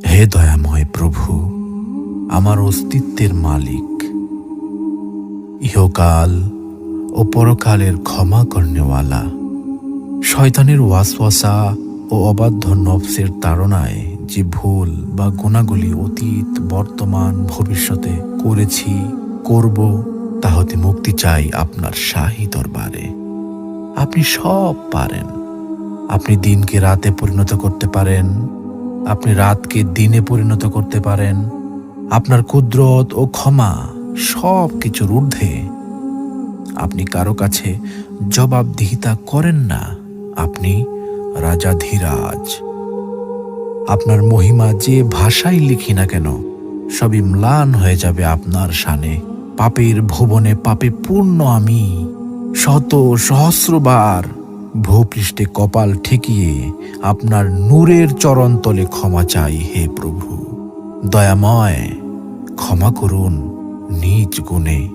হে দয়াময় প্রভু, আমার অস্তিত্বের মালিক, ইহকাল ও পরকালের ক্ষমা করনেওয়ালা, শয়তানের ওয়াসওয়াসা ও অবাধ্য নফসের তাড়নায় যে ভুল বা গুণাগুলি অতীত, বর্তমান, ভবিষ্যতে করেছি, করব, তা হতে মুক্তি চাই আপনার শাহী দরবারে। আপনি সব পারেন। আপনি দিনকে রাতে পরিণত করতে পারেন, আপনি রাতকে দিনে পরিণত করতে পারেন। আপনার কুদরত ও ক্ষমা সব কিছুর ঊর্ধ্বে। আপনি কারো কাছে জবাবদিহিতা করেন না। আপনি রাজাধিরাজ। আপনার মহিমা যে ভাষায় লিখি না কেন, সবই ম্লান হয়ে যাবে আপনার শানে। পাপের ভুবনে পাপে পূর্ণ আমি, শত সহস্রবার ভূপৃষ্ঠে কপাল ঠেকিয়ে আপনার নূরের চরণতলে ক্ষমা চাই। হে প্রভু দয়াময়, ক্ষমা করুন নিজ গুণে।